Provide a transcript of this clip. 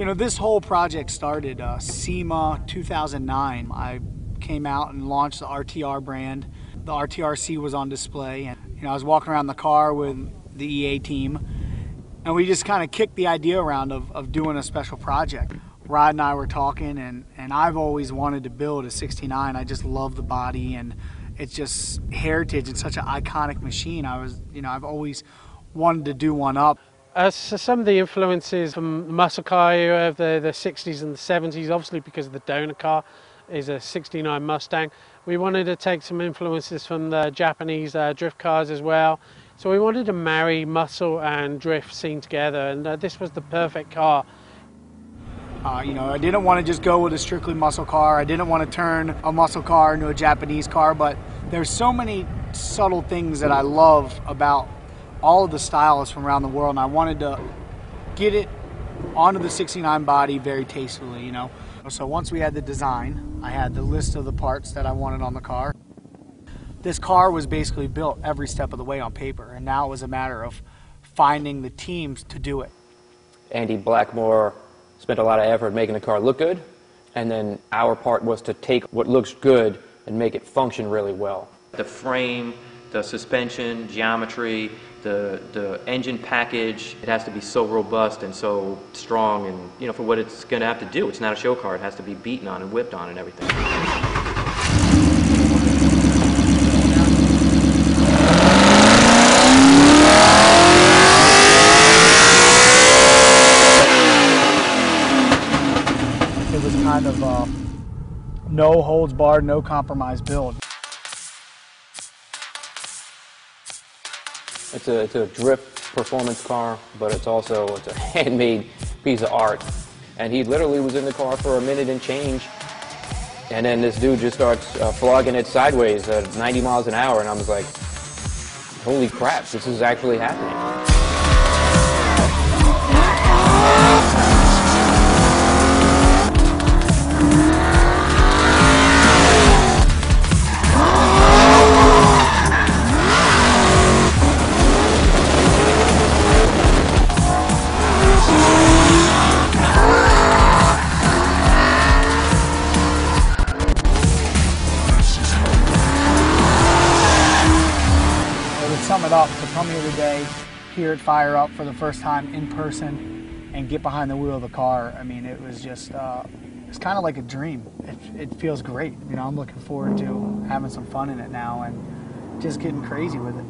know, this whole project started SEMA 2009. I came out and launched the RTR brand. The RTRC was on display, and I was walking around the car with the EA team, and we just kind of kicked the idea around of doing a special project. Rod and I were talking, and I've always wanted to build a 69. I just love the body, and it's just heritage. It's such an iconic machine. I've always wanted to do one up. So some of the influences from the muscle car era of the 60s and the 70s, obviously because the donor car is a 69 Mustang. We wanted to take some influences from the Japanese drift cars as well. So we wanted to marry muscle and drift scene together, and this was the perfect car. I didn't want to just go with a strictly muscle car. I didn't want to turn a muscle car into a Japanese car, but there's so many subtle things that I love about all of the stylists from around the world, and I wanted to get it onto the 69 body very tastefully, So once we had the design, I had the list of the parts that I wanted on the car. This car was basically built every step of the way on paper, and now it was a matter of finding the teams to do it. Andy Blackmore spent a lot of effort making the car look good, and then our part was to take what looks good and make it function really well. The frame, the suspension, geometry, the engine package, it has to be so robust and so strong, and for what it's going to have to do. It's not a show car. It has to be beaten on and whipped on and everything. It was kind of a no holds barred, no compromise build. It's a drift performance car, but it's a handmade piece of art. And he literally was in the car for a minute and change, and then this dude just starts flogging it sideways at 90 miles an hour, and I was like, holy crap, this is actually happening. Sum it up, to come here today, hear it fire up for the first time in person, and get behind the wheel of the car. I mean, it was just, it's kind of like a dream. It feels great. I'm looking forward to having some fun in it now and just getting crazy with it.